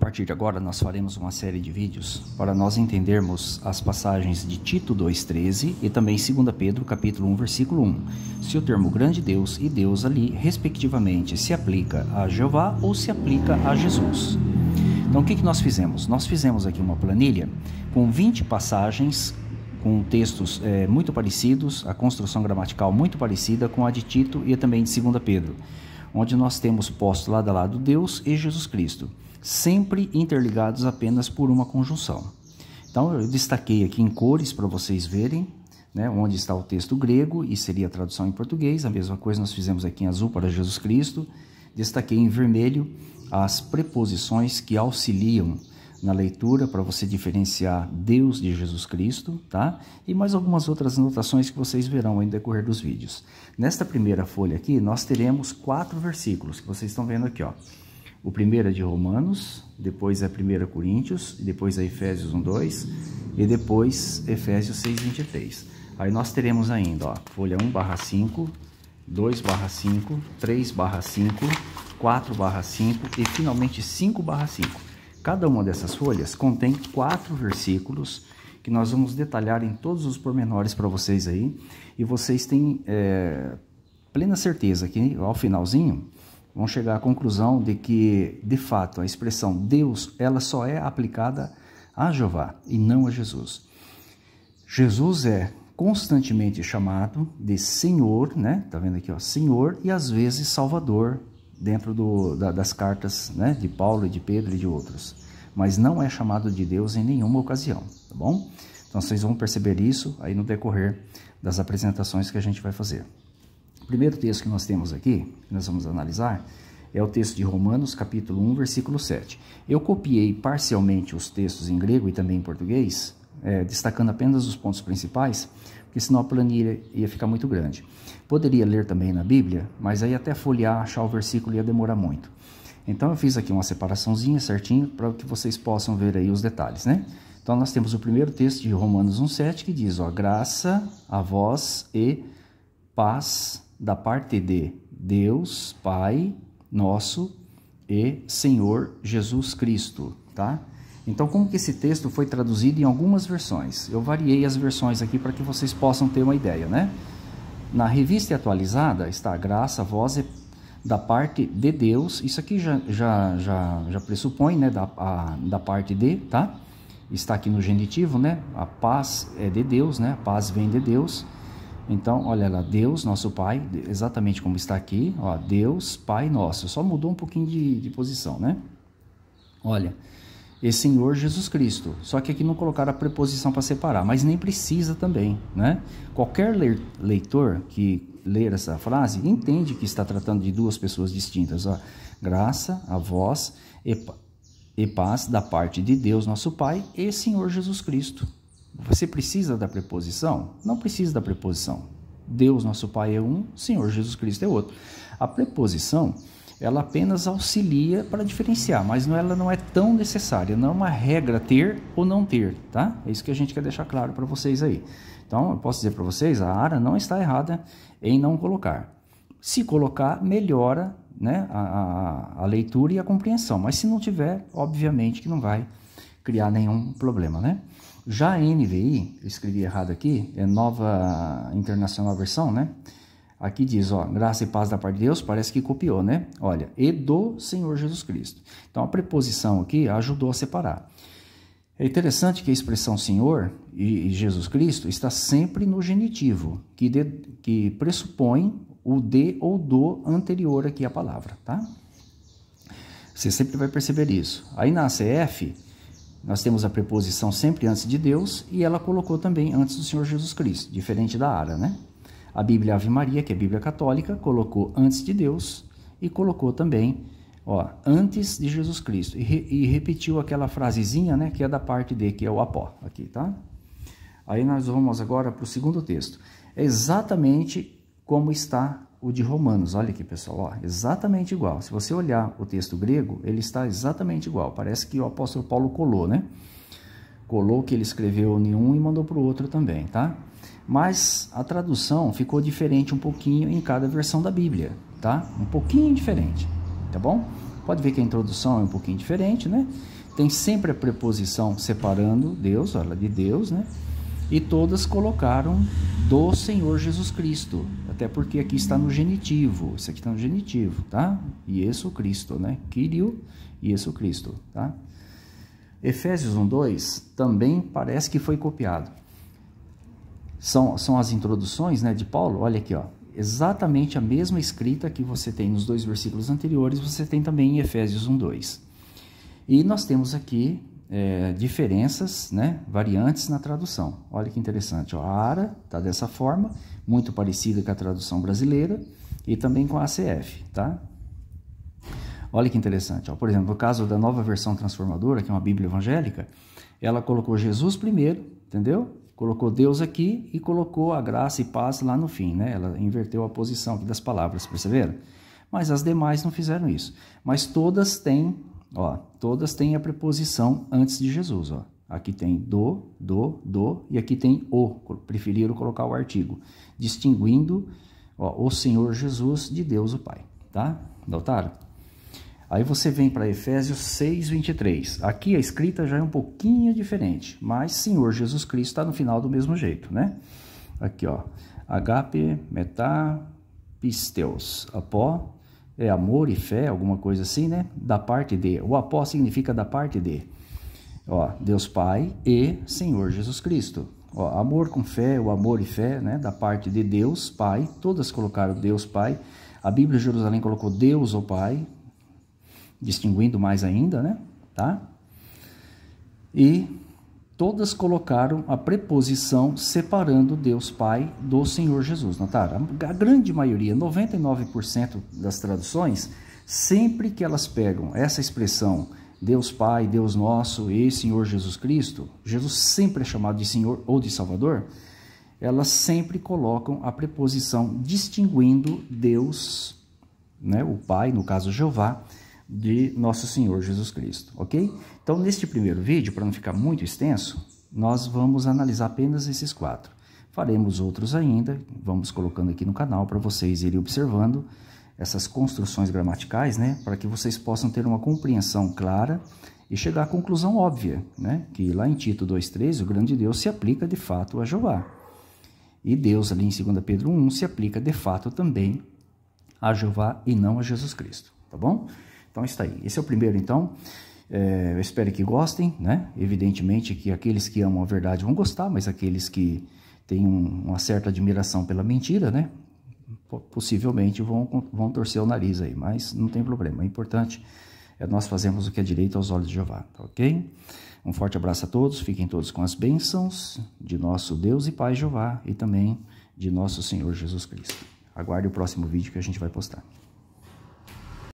partir de agora nós faremos uma série de vídeos para nós entendermos as passagens de Tito 2,13 e também 2 Pedro capítulo 1, versículo 1. Se o termo grande Deus e Deus ali, respectivamente, se aplica a Jeová ou se aplica a Jesus. Então o que nós fizemos? Nós fizemos aqui uma planilha com 20 passagens, com textos muito parecidos, a construção gramatical muito parecida com a de Tito e também de 2 Pedro, onde nós temos posto lado a lado Deus e Jesus Cristo, sempre interligados apenas por uma conjunção. Então eu destaquei aqui em cores para vocês verem, né, onde está o texto grego e seria a tradução em português. A mesma coisa nós fizemos aqui em azul para Jesus Cristo. Destaquei em vermelho as preposições que auxiliam na leitura para você diferenciar Deus de Jesus Cristo, tá? E mais algumas outras anotações que vocês verão no decorrer dos vídeos. Nesta primeira folha aqui, nós teremos 4 versículos que vocês estão vendo aqui, ó. O primeiro é de Romanos, depois é 1 Coríntios, depois é Efésios 1:2 e depois Efésios 6:23. Aí nós teremos ainda, ó, folha 1/5, 2/5, 3/5, 4/5 e finalmente 5/5. Cada uma dessas folhas contém 4 versículos que nós vamos detalhar em todos os pormenores para vocês aí. E vocês têm plena certeza que ao finalzinho vão chegar à conclusão de que, de fato, a expressão Deus, ela só é aplicada a Jeová e não a Jesus. Jesus é constantemente chamado de Senhor, né? Tá vendo aqui, ó, Senhor, e às vezes Salvador, dentro das cartas, né, de Paulo e de Pedro e de outros. Mas não é chamado de Deus em nenhuma ocasião, tá bom? Então vocês vão perceber isso aí no decorrer das apresentações que a gente vai fazer. O primeiro texto que nós temos aqui, que nós vamos analisar, é o texto de Romanos, capítulo 1, versículo 7. Eu copiei parcialmente os textos em grego e também em português, destacando apenas os pontos principais, porque senão a planilha ia ficar muito grande. Poderia ler também na Bíblia, mas aí até folhear, achar o versículo ia demorar muito. Então eu fiz aqui uma separaçãozinha certinho para que vocês possam ver aí os detalhes, né? Então nós temos o primeiro texto de Romanos 1,7 que diz, ó, graça a vós e paz da parte de Deus, Pai nosso e Senhor Jesus Cristo, tá? Então, como que esse texto foi traduzido em algumas versões? Eu variei as versões aqui para que vocês possam ter uma ideia, né? Na Revista Atualizada está a graça, a vós da parte de Deus. Isso aqui já pressupõe, né, da parte de, tá? Está aqui no genitivo, né? A paz é de Deus, né? A paz vem de Deus. Então, olha lá, Deus, nosso Pai, exatamente como está aqui, ó, Deus, Pai nosso. Só mudou um pouquinho de posição, né? Olha, e Senhor Jesus Cristo. Só que aqui não colocaram a preposição para separar, mas nem precisa também, né? Qualquer leitor que ler essa frase entende que está tratando de duas pessoas distintas, ó. Graça a vós e paz da parte de Deus, nosso Pai, e Senhor Jesus Cristo. Você precisa da preposição? Não precisa da preposição. Deus, nosso Pai, é um, Senhor Jesus Cristo é outro. A preposição, ela apenas auxilia para diferenciar, mas ela não é tão necessária, não é uma regra ter ou não ter, tá? É isso que a gente quer deixar claro para vocês aí. Então, eu posso dizer para vocês, a Ara não está errada em não colocar. Se colocar, melhora, né, a leitura e a compreensão, mas se não tiver, obviamente que não vai criar nenhum problema, né? Já a NVI, eu escrevi errado aqui, é Nova Internacional Versão, né? Aqui diz, ó, graça e paz da parte de Deus, parece que copiou, né? Olha, e do Senhor Jesus Cristo. Então, a preposição aqui ajudou a separar. É interessante que a expressão Senhor e Jesus Cristo está sempre no genitivo, que pressupõe o de ou do anterior aqui à palavra, tá? Você sempre vai perceber isso. Aí na ACF, nós temos a preposição sempre antes de Deus e ela colocou também antes do Senhor Jesus Cristo, diferente da Ara, né? A Bíblia Ave Maria, que é a Bíblia Católica, colocou antes de Deus e colocou também, ó, antes de Jesus Cristo. E repetiu aquela frasezinha, né, que é da parte de, que é o apó, aqui, tá? Aí nós vamos agora para o segundo texto. É exatamente como está o de Romanos. Olha aqui, pessoal, ó, exatamente igual. Se você olhar o texto grego, ele está exatamente igual. Parece que o apóstolo Paulo colou, né? Colou o que ele escreveu em um e mandou para o outro também, tá? Mas a tradução ficou diferente um pouquinho em cada versão da Bíblia, tá? Um pouquinho diferente, tá bom? Pode ver que a introdução é um pouquinho diferente, né? Tem sempre a preposição separando Deus, olha, de Deus, né? E todas colocaram do Senhor Jesus Cristo, até porque aqui está no genitivo, isso aqui está no genitivo, tá? Iesu Cristo, né? Kyrio Iesu Cristo, tá? Efésios 1:2 também parece que foi copiado. São as introduções, né, de Paulo. Olha aqui, ó, exatamente a mesma escrita que você tem nos 2 versículos anteriores, você tem também em Efésios 1:2. E nós temos aqui diferenças, né, variantes na tradução. Olha que interessante, ó, a ARA está dessa forma, muito parecida com a tradução brasileira e também com a ACF, tá? Olha que interessante, ó, por exemplo, no caso da Nova Versão Transformadora, que é uma Bíblia evangélica, ela colocou Jesus primeiro, entendeu? Colocou Deus aqui e colocou a graça e paz lá no fim, né? Ela inverteu a posição aqui das palavras, perceberam? Mas as demais não fizeram isso. Mas todas têm, ó, todas têm a preposição antes de Jesus, ó. Aqui tem do, e aqui tem o. Preferiram colocar o artigo, distinguindo, ó, o Senhor Jesus de Deus o Pai, tá? Notaram? Aí você vem para Efésios 6:23. Aqui a escrita já é um pouquinho diferente, mas Senhor Jesus Cristo está no final do mesmo jeito, né? Aqui, ó, agape, metá, pisteus, apó, é amor e fé, alguma coisa assim, né? Da parte de. O apó significa da parte de. Ó, Deus Pai e Senhor Jesus Cristo. Ó, amor com fé, o amor e fé, né? Da parte de Deus Pai. Todas colocaram Deus Pai. A Bíblia de Jerusalém colocou Deus o Pai, distinguindo mais ainda, né? Tá? E todas colocaram a preposição separando Deus Pai do Senhor Jesus. Notaram? A grande maioria, 99% das traduções, sempre que elas pegam essa expressão Deus Pai, Deus Nosso e Senhor Jesus Cristo, Jesus sempre é chamado de Senhor ou de Salvador, elas sempre colocam a preposição distinguindo Deus, né, o Pai, no caso Jeová, de Nosso Senhor Jesus Cristo, ok? Então, neste primeiro vídeo, para não ficar muito extenso, nós vamos analisar apenas esses 4. Faremos outros ainda, vamos colocando aqui no canal para vocês irem observando essas construções gramaticais, né? Para que vocês possam ter uma compreensão clara e chegar à conclusão óbvia, né? Que lá em Tito 2:3, o grande Deus se aplica de fato a Jeová. E Deus, ali em 2 Pedro 1, se aplica de fato também a Jeová e não a Jesus Cristo, tá bom? Então, está aí. Esse é o primeiro, então. Eu espero que gostem, né? Evidentemente que aqueles que amam a verdade vão gostar, mas aqueles que têm uma certa admiração pela mentira, né? Possivelmente vão torcer o nariz aí, mas não tem problema. O importante é nós fazermos o que é direito aos olhos de Jeová, tá ok? Um forte abraço a todos, fiquem todos com as bênçãos de nosso Deus e Pai Jeová e também de nosso Senhor Jesus Cristo. Aguarde o próximo vídeo que a gente vai postar.